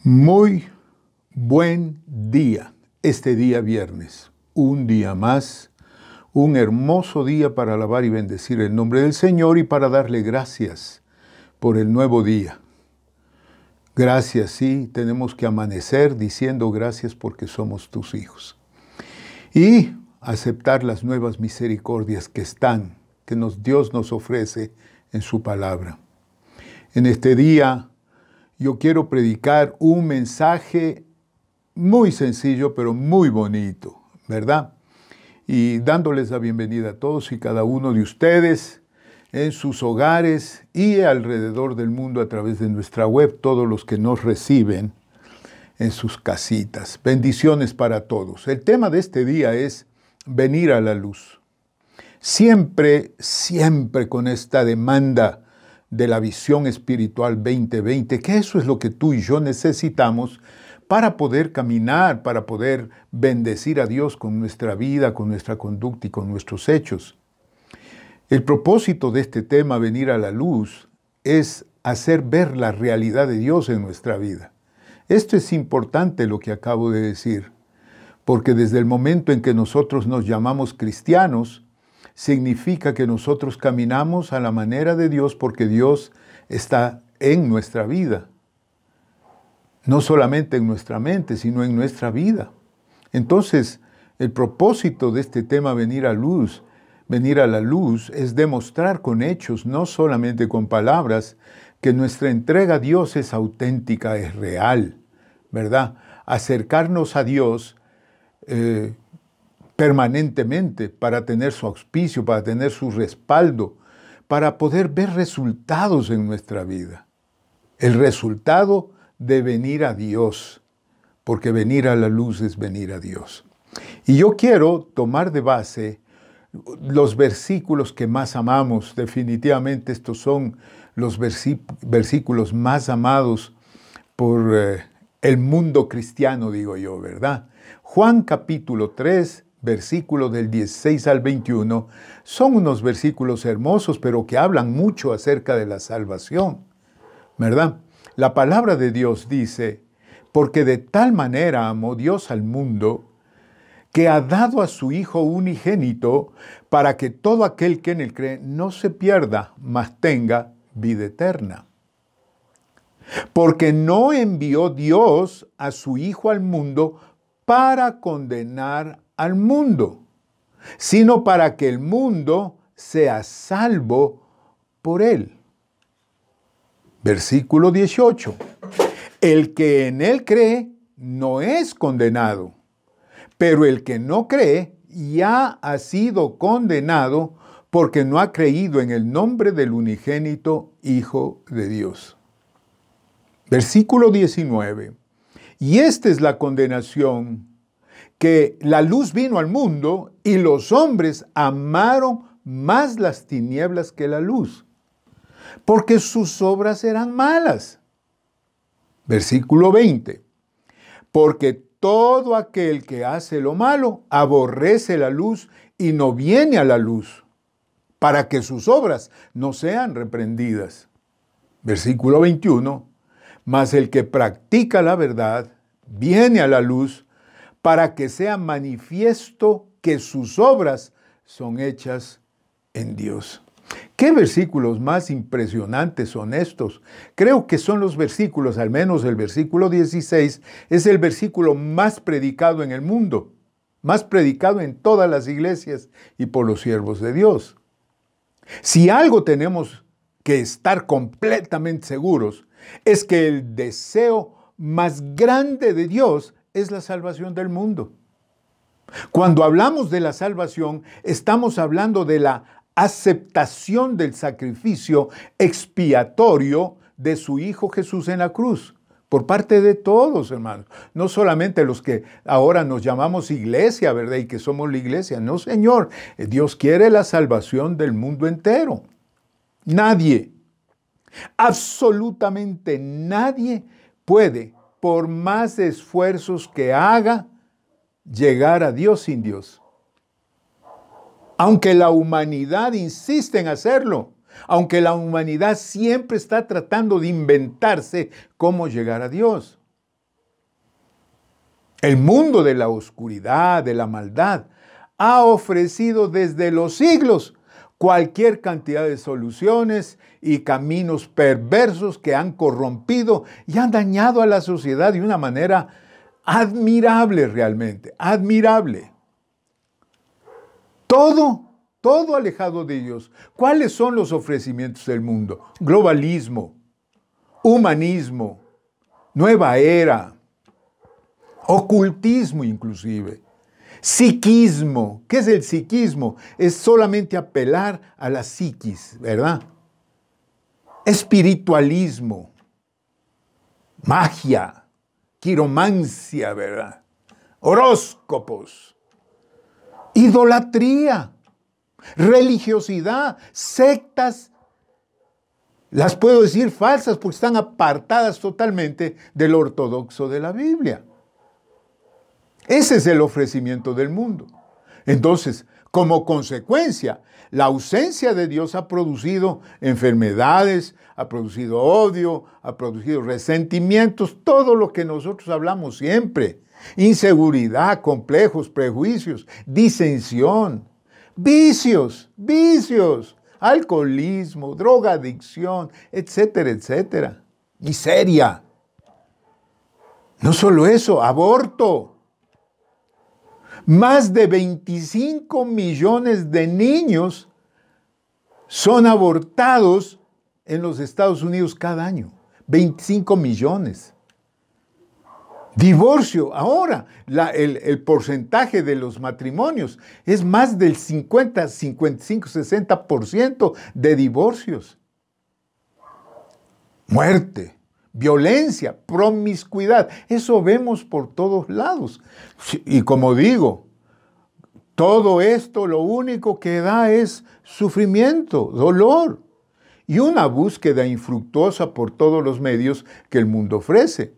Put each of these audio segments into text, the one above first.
Muy buen día, este día viernes, un día más, un hermoso día para alabar y bendecir el nombre del Señor y para darle gracias por el nuevo día. Gracias, sí, tenemos que amanecer diciendo gracias porque somos tus hijos. Y aceptar las nuevas misericordias que Dios nos ofrece en su palabra. En este día yo quiero predicar un mensaje muy sencillo, pero muy bonito, ¿verdad? Y dándoles la bienvenida a todos y cada uno de ustedes en sus hogares y alrededor del mundo a través de nuestra web, todos los que nos reciben en sus casitas. Bendiciones para todos. El tema de este día es venir a la luz. Siempre con esta demanda de la visión espiritual 2020, que eso es lo que tú y yo necesitamos para poder caminar, para poder bendecir a Dios con nuestra vida, con nuestra conducta y con nuestros hechos. El propósito de este tema, venir a la luz, es hacer ver la realidad de Dios en nuestra vida. Esto es importante lo que acabo de decir, porque desde el momento en que nosotros nos llamamos cristianos, significa que nosotros caminamos a la manera de Dios porque Dios está en nuestra vida. No solamente en nuestra mente, sino en nuestra vida. Entonces, el propósito de este tema, venir a la luz, es demostrar con hechos, no solamente con palabras, que nuestra entrega a Dios es auténtica, es real, ¿verdad? Acercarnos a Dios permanentemente para tener su auspicio, para tener su respaldo, para poder ver resultados en nuestra vida. El resultado de venir a Dios, porque venir a la luz es venir a Dios. Y yo quiero tomar de base los versículos que más amamos. Definitivamente estos son los versículos más amados por el mundo cristiano, digo yo, ¿verdad? Juan capítulo 3, versículos del 16 al 21, son unos versículos hermosos, pero que hablan mucho acerca de la salvación, ¿verdad? La palabra de Dios dice, porque de tal manera amó Dios al mundo, que ha dado a su Hijo unigénito, para que todo aquel que en él cree no se pierda, mas tenga vida eterna. Porque no envió Dios a su Hijo al mundo para condenar al mundo, sino para que el mundo sea salvo por él. Versículo 18. El que en él cree no es condenado, pero el que no cree ya ha sido condenado porque no ha creído en el nombre del unigénito Hijo de Dios. Versículo 19. Y esta es la condenación, que la luz vino al mundo y los hombres amaron más las tinieblas que la luz, porque sus obras eran malas. Versículo 20. Porque todo aquel que hace lo malo aborrece la luz y no viene a la luz, para que sus obras no sean reprendidas. Versículo 21. Mas el que practica la verdad viene a la luz, para que sea manifiesto que sus obras son hechas en Dios. ¿Qué versículos más impresionantes son estos? Creo que son los versículos, al menos el versículo 16, es el versículo más predicado en el mundo, más predicado en todas las iglesias y por los siervos de Dios. Si algo tenemos que estar completamente seguros, es que el deseo más grande de Dios es la salvación del mundo. Cuando hablamos de la salvación, estamos hablando de la aceptación del sacrificio expiatorio de su Hijo Jesús en la cruz, por parte de todos, hermanos. No solamente los que ahora nos llamamos iglesia, ¿verdad? Y que somos la iglesia. No, Señor. Dios quiere la salvación del mundo entero. Nadie, absolutamente nadie puede, por más esfuerzos que haga, llegar a Dios sin Dios. Aunque la humanidad insiste en hacerlo, aunque la humanidad siempre está tratando de inventarse cómo llegar a Dios. El mundo de la oscuridad, de la maldad, ha ofrecido desde los siglos cualquier cantidad de soluciones y caminos perversos que han corrompido y han dañado a la sociedad de una manera admirable realmente, admirable. Todo alejado de Dios. ¿Cuáles son los ofrecimientos del mundo? Globalismo, humanismo, nueva era, ocultismo inclusive, psiquismo. ¿Qué es el psiquismo? Es solamente apelar a la psiquis, ¿verdad? Espiritualismo, magia, quiromancia, ¿verdad? Horóscopos, idolatría, religiosidad, sectas. Las puedo decir falsas porque están apartadas totalmente del ortodoxo de la Biblia. Ese es el ofrecimiento del mundo. Entonces, como consecuencia, la ausencia de Dios ha producido enfermedades, ha producido odio, ha producido resentimientos, todo lo que nosotros hablamos siempre. Inseguridad, complejos, prejuicios, disensión, vicios, alcoholismo, drogadicción, etcétera, etcétera. Miseria. No solo eso, aborto. Más de 25 millones de niños son abortados en los Estados Unidos cada año. 25 millones. Divorcio. Ahora, el porcentaje de los matrimonios es más del 50, 55, 60% de divorcios. Muerte. Violencia, promiscuidad, eso vemos por todos lados. Y como digo, todo esto lo único que da es sufrimiento, dolor y una búsqueda infructuosa por todos los medios que el mundo ofrece.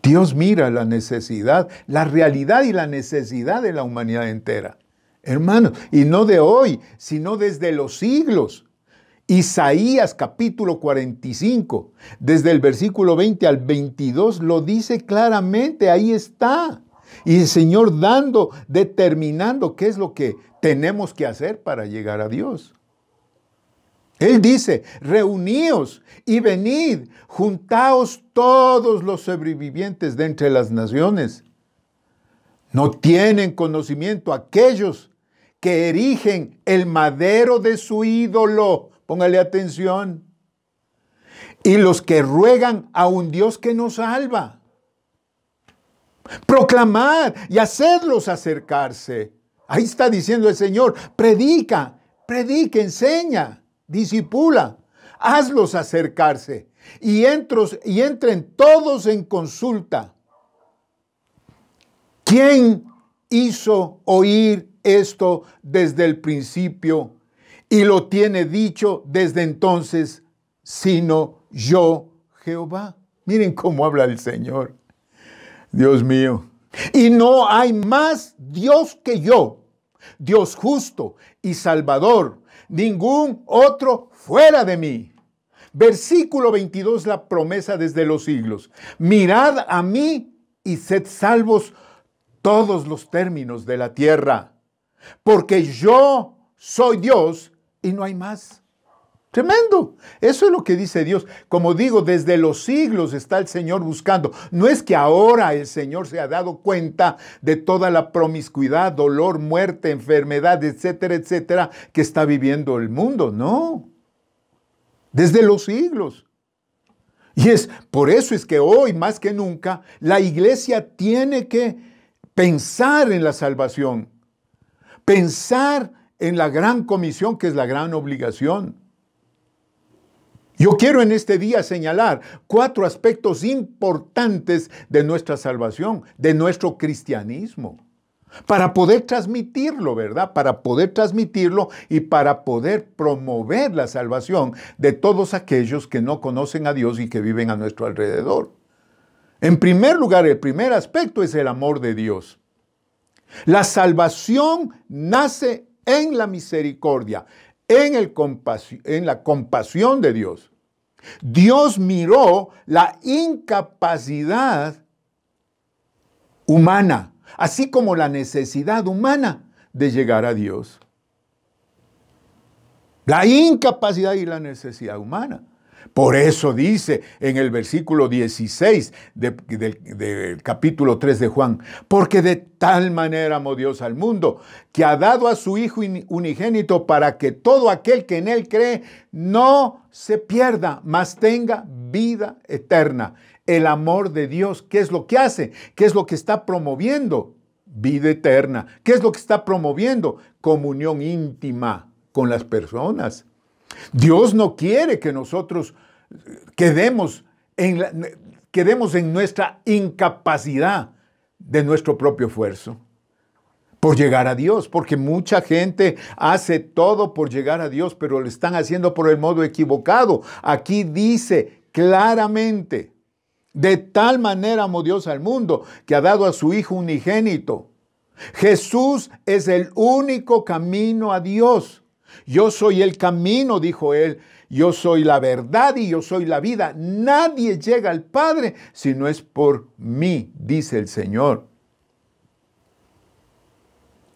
Dios mira la necesidad, la realidad y la necesidad de la humanidad entera. Hermanos, y no de hoy, sino desde los siglos. Isaías capítulo 45, desde el versículo 20 al 22, lo dice claramente, ahí está. Y el Señor determinando qué es lo que tenemos que hacer para llegar a Dios. Él dice, reuníos y venid, juntaos todos los sobrevivientes de entre las naciones. No tienen conocimiento aquellos que erigen el madero de su ídolo. Póngale atención. Y los que ruegan a un Dios que nos salva. Proclamad y hacedlos acercarse. Ahí está diciendo el Señor, predica, enseña, disipula, hazlos acercarse y entren todos en consulta. ¿Quién hizo oír esto desde el principio? Y lo tiene dicho desde entonces, sino yo, Jehová. Miren cómo habla el Señor. Dios mío. Y no hay más Dios que yo, Dios justo y salvador, ningún otro fuera de mí. Versículo 22, la promesa desde los siglos. Mirad a mí y sed salvos todos los términos de la tierra, porque yo soy Dios y no hay más. Tremendo. Eso es lo que dice Dios. Como digo, desde los siglos está el Señor buscando. No es que ahora el Señor se ha dado cuenta de toda la promiscuidad, dolor, muerte, enfermedad, etcétera, etcétera, que está viviendo el mundo. No. Desde los siglos. Y por eso es que hoy, más que nunca, la iglesia tiene que pensar en la salvación. Pensar en la gran comisión, que es la gran obligación. Yo quiero en este día señalar 4 aspectos importantes de nuestra salvación, de nuestro cristianismo, para poder transmitirlo, ¿verdad? Para poder transmitirlo y para poder promover la salvación de todos aquellos que no conocen a Dios y que viven a nuestro alrededor. En primer lugar, el primer aspecto es el amor de Dios. La salvación nace en la misericordia, en la compasión de Dios. Dios miró la incapacidad humana, así como la necesidad humana de llegar a Dios. La incapacidad y la necesidad humana. Por eso dice en el versículo 16 del capítulo 3 de Juan, porque de tal manera amó Dios al mundo, que ha dado a su Hijo unigénito para que todo aquel que en él cree no se pierda, mas tenga vida eterna. El amor de Dios, ¿qué es lo que hace? ¿Qué es lo que está promoviendo? Vida eterna. ¿Qué es lo que está promoviendo? Comunión íntima con las personas. Dios no quiere que nosotros quedemos en nuestra incapacidad de nuestro propio esfuerzo por llegar a Dios, porque mucha gente hace todo por llegar a Dios, pero lo están haciendo por el modo equivocado. Aquí dice claramente, de tal manera amó Dios al mundo, que ha dado a su Hijo unigénito. Jesús es el único camino a Dios. Yo soy el camino, dijo él. Yo soy la verdad y yo soy la vida. Nadie llega al Padre si no es por mí, dice el Señor.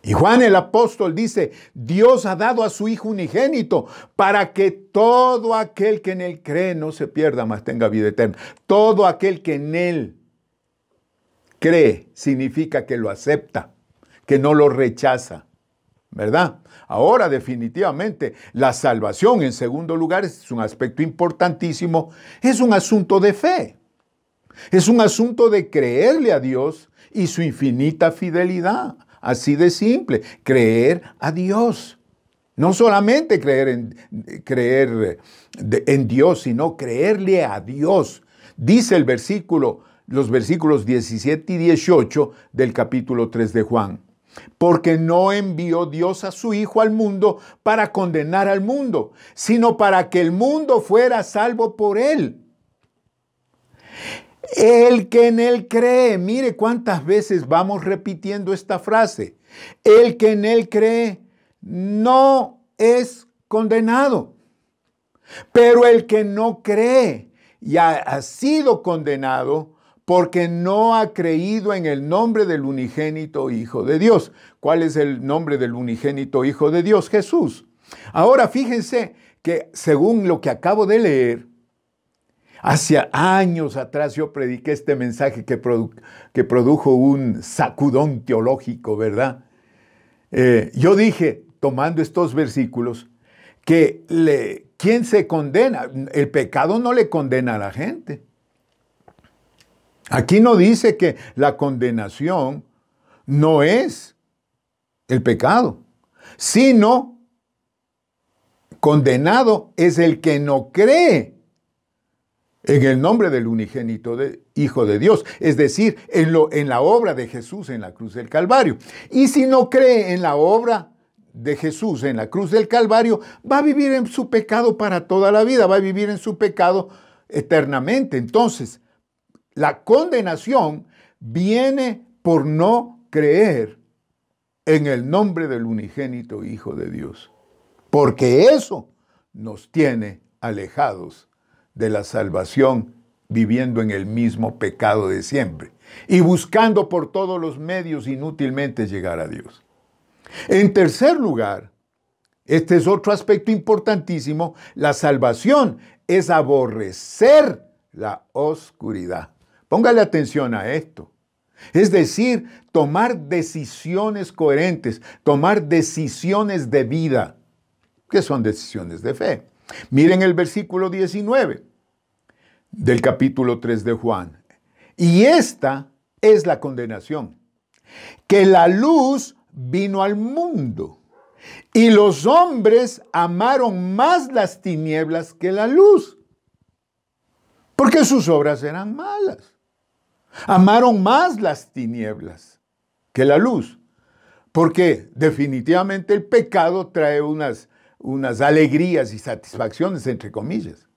Y Juan el apóstol dice, Dios ha dado a su Hijo unigénito para que todo aquel que en él cree no se pierda, mas tenga vida eterna. Todo aquel que en él cree significa que lo acepta, que no lo rechaza, ¿verdad? Ahora, definitivamente, la salvación, en segundo lugar, es un aspecto importantísimo, es un asunto de fe. Es un asunto de creerle a Dios y su infinita fidelidad. Así de simple, creer a Dios. No solamente creer en Dios, sino creerle a Dios. Dice los versículos 17 y 18 del capítulo 3 de Juan. Porque no envió Dios a su Hijo al mundo para condenar al mundo, sino para que el mundo fuera salvo por él. El que en él cree, mire cuántas veces vamos repitiendo esta frase. El que en él cree no es condenado, pero el que no cree ya ha sido condenado porque no ha creído en el nombre del unigénito Hijo de Dios. ¿Cuál es el nombre del unigénito Hijo de Dios? Jesús. Ahora fíjense que según lo que acabo de leer, hace años atrás yo prediqué este mensaje que produjo un sacudón teológico, ¿verdad? Yo dije, tomando estos versículos, que ¿quién se condena? El pecado no le condena a la gente. Aquí no dice que la condenación no es el pecado, sino condenado es el que no cree en el nombre del unigénito Hijo de Dios, es decir, en la obra de Jesús en la cruz del Calvario. Y si no cree en la obra de Jesús en la cruz del Calvario, va a vivir en su pecado para toda la vida, va a vivir en su pecado eternamente. Entonces, la condenación viene por no creer en el nombre del unigénito Hijo de Dios, porque eso nos tiene alejados de la salvación, viviendo en el mismo pecado de siempre y buscando por todos los medios inútilmente llegar a Dios. En tercer lugar, este es otro aspecto importantísimo, la salvación es aborrecer la oscuridad. Póngale atención a esto. Es decir, tomar decisiones coherentes, tomar decisiones de vida, que son decisiones de fe. Miren el versículo 19 del capítulo 3 de Juan. Y esta es la condenación, que la luz vino al mundo y los hombres amaron más las tinieblas que la luz, porque sus obras eran malas. Amaron más las tinieblas que la luz, porque definitivamente el pecado trae unas alegrías y satisfacciones, entre comillas.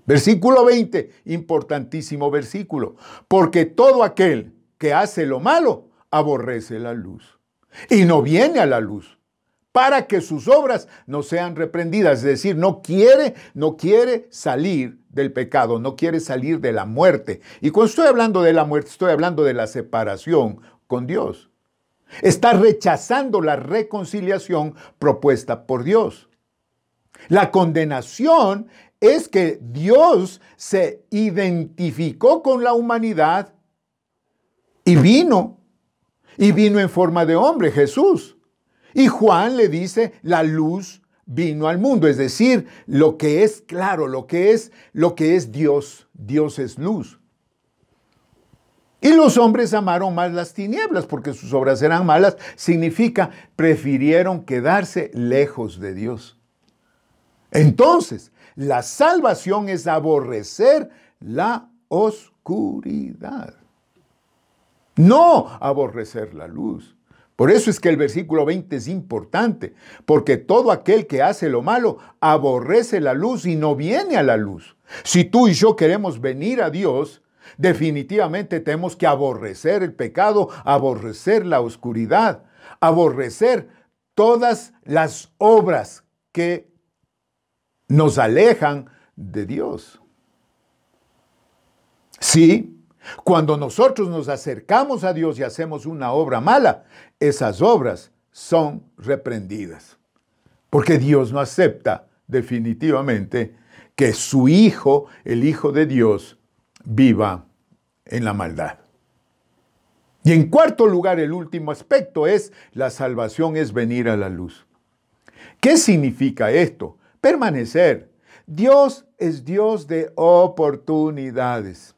Versículo 20, importantísimo versículo. Porque todo aquel que hace lo malo aborrece la luz y no viene a la luz para que sus obras no sean reprendidas. Es decir, no quiere salir del pecado, no quiere salir de la muerte. Y cuando estoy hablando de la muerte, estoy hablando de la separación con Dios. Está rechazando la reconciliación propuesta por Dios. La condenación es que Dios se identificó con la humanidad y vino en forma de hombre, Jesús. Y Juan le dice, la luz vino al mundo, es decir, lo que es claro, lo que es Dios. Dios es luz. Y los hombres amaron más las tinieblas porque sus obras eran malas. Significa, prefirieron quedarse lejos de Dios. Entonces, la salvación es aborrecer la oscuridad, no aborrecer la luz. Por eso es que el versículo 20 es importante, porque todo aquel que hace lo malo aborrece la luz y no viene a la luz. Si tú y yo queremos venir a Dios, definitivamente tenemos que aborrecer el pecado, aborrecer la oscuridad, aborrecer todas las obras que nos alejan de Dios. Sí, cuando nosotros nos acercamos a Dios y hacemos una obra mala, esas obras son reprendidas. Porque Dios no acepta definitivamente que su Hijo, el Hijo de Dios, viva en la maldad. Y en cuarto lugar, el último aspecto es la salvación es venir a la luz. ¿Qué significa esto? Permanecer. Dios es Dios de oportunidades.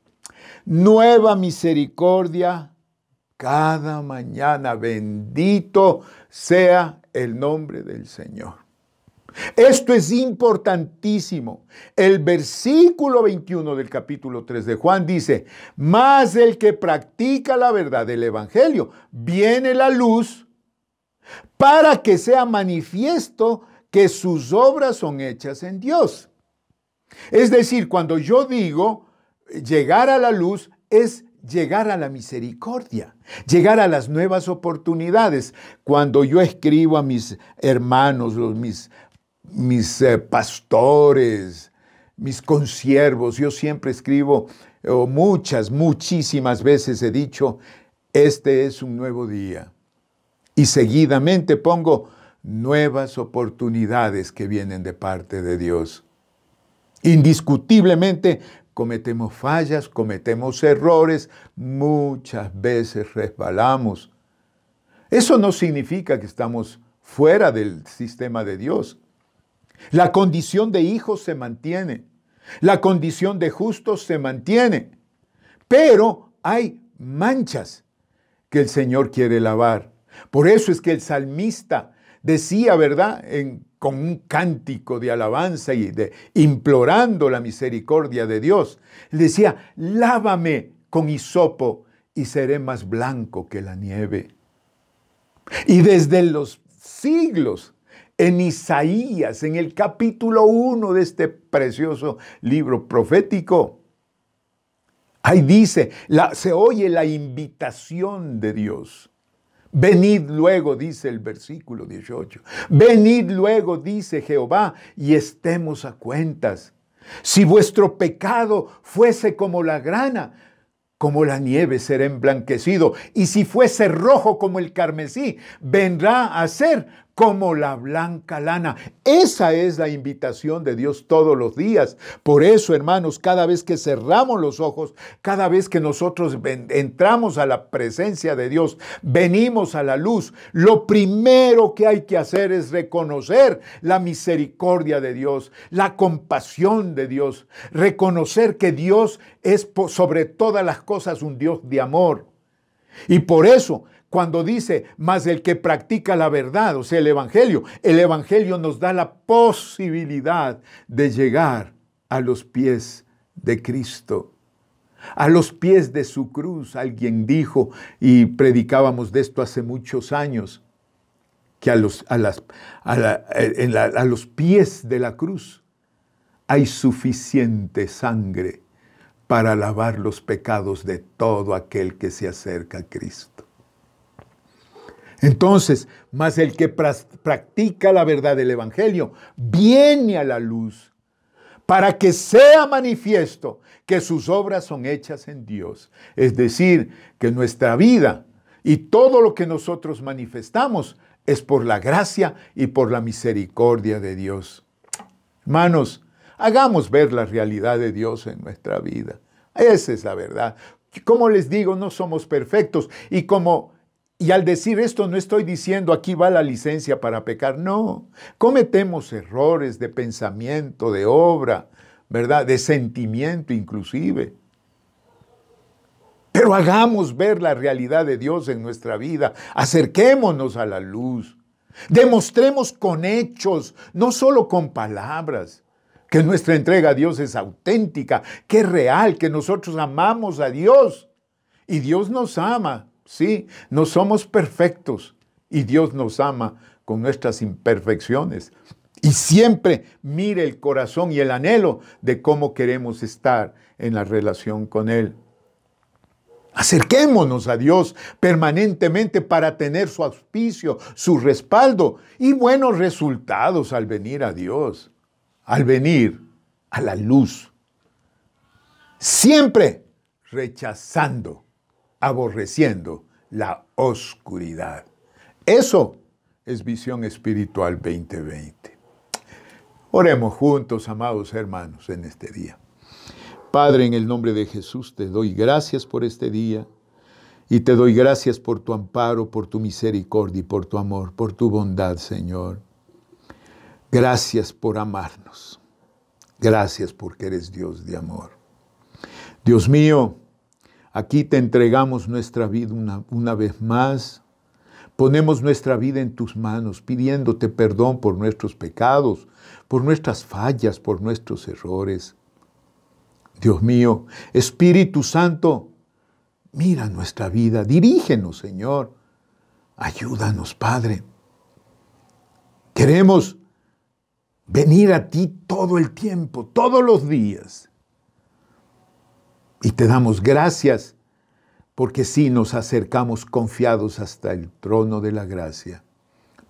Nueva misericordia cada mañana. Bendito sea el nombre del Señor. Esto es importantísimo. El versículo 21 del capítulo 3 de Juan dice, mas el que practica la verdad del Evangelio, viene la luz para que sea manifiesto que sus obras son hechas en Dios. Es decir, cuando yo digo llegar a la luz, es llegar a la misericordia, llegar a las nuevas oportunidades. Cuando yo escribo a mis hermanos, mis pastores, mis consiervos, yo siempre escribo, muchísimas veces he dicho, este es un nuevo día. Y seguidamente pongo nuevas oportunidades que vienen de parte de Dios. Indiscutiblemente cometemos fallas, cometemos errores, muchas veces resbalamos. Eso no significa que estamos fuera del sistema de Dios. La condición de hijos se mantiene, la condición de justos se mantiene, pero hay manchas que el Señor quiere lavar. Por eso es que el salmista decía, ¿verdad?, con un cántico de alabanza y implorando la misericordia de Dios, decía, lávame con hisopo y seré más blanco que la nieve. Y desde los siglos, en Isaías, en el capítulo 1 de este precioso libro profético, ahí dice, se oye la invitación de Dios. Venid luego, dice el versículo 18. Venid luego, dice Jehová, y estemos a cuentas. Si vuestro pecado fuese como la grana, como la nieve será emblanquecido. Y si fuese rojo como el carmesí, vendrá a ser como la blanca lana. Esa es la invitación de Dios todos los días. Por eso, hermanos, cada vez que cerramos los ojos, cada vez que nosotros entramos a la presencia de Dios, venimos a la luz, lo primero que hay que hacer es reconocer la misericordia de Dios, la compasión de Dios, reconocer que Dios es sobre todas las cosas un Dios de amor. Y por eso, cuando dice, mas el que practica la verdad, o sea, el Evangelio nos da la posibilidad de llegar a los pies de Cristo, a los pies de su cruz. Alguien dijo, y predicábamos de esto hace muchos años, que a los pies de la cruz hay suficiente sangre para lavar los pecados de todo aquel que se acerca a Cristo. Entonces, mas el que practica la verdad del Evangelio viene a la luz para que sea manifiesto que sus obras son hechas en Dios. Es decir, que nuestra vida y todo lo que nosotros manifestamos es por la gracia y por la misericordia de Dios. Hermanos, hagamos ver la realidad de Dios en nuestra vida. Esa es la verdad. Como les digo, no somos perfectos. Y al decir esto no estoy diciendo aquí va la licencia para pecar. No, cometemos errores de pensamiento, de obra, ¿verdad? De sentimiento inclusive. Pero hagamos ver la realidad de Dios en nuestra vida. Acerquémonos a la luz. Demostremos con hechos, no solo con palabras, que nuestra entrega a Dios es auténtica, que es real, que nosotros amamos a Dios. Y Dios nos ama, sí, no somos perfectos. Y Dios nos ama con nuestras imperfecciones. Y siempre mire el corazón y el anhelo de cómo queremos estar en la relación con Él. Acerquémonos a Dios permanentemente para tener su auspicio, su respaldo y buenos resultados al venir a Dios, al venir a la luz. Siempre rechazando, aborreciendo la oscuridad. Eso es Visión Espiritual 2020. Oremos juntos, amados hermanos, en este día. Padre, en el nombre de Jesús, te doy gracias por este día y te doy gracias por tu amparo, por tu misericordia y por tu amor, por tu bondad, Señor. Gracias por amarnos. Gracias porque eres Dios de amor. Dios mío, aquí te entregamos nuestra vida una vez más. Ponemos nuestra vida en tus manos, pidiéndote perdón por nuestros pecados, por nuestras fallas, por nuestros errores. Dios mío, Espíritu Santo, mira nuestra vida, dirígenos, Señor. Ayúdanos, Padre. Queremos venir a ti todo el tiempo, todos los días. Y te damos gracias porque sí nos acercamos confiados hasta el trono de la gracia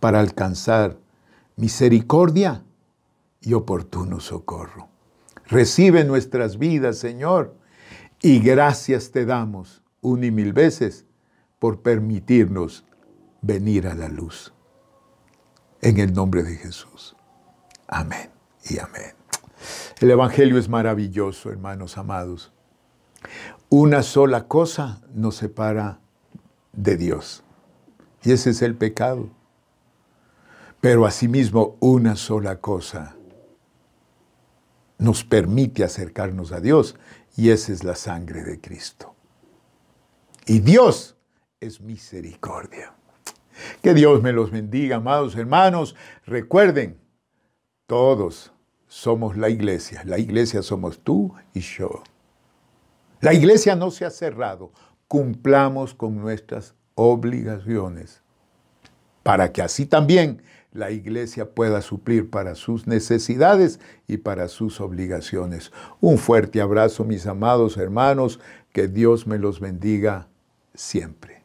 para alcanzar misericordia y oportuno socorro. Recibe nuestras vidas, Señor, y gracias te damos una y mil veces por permitirnos venir a la luz. En el nombre de Jesús. Amén y amén. El Evangelio es maravilloso, hermanos amados. Una sola cosa nos separa de Dios, y ese es el pecado. Pero asimismo, una sola cosa nos permite acercarnos a Dios, y esa es la sangre de Cristo. Y Dios es misericordia. Que Dios me los bendiga, amados hermanos. Recuerden, todos somos la iglesia. La iglesia somos tú y yo. La iglesia no se ha cerrado. Cumplamos con nuestras obligaciones para que así también la iglesia pueda suplir para sus necesidades y para sus obligaciones. Un fuerte abrazo, mis amados hermanos. Que Dios me los bendiga siempre.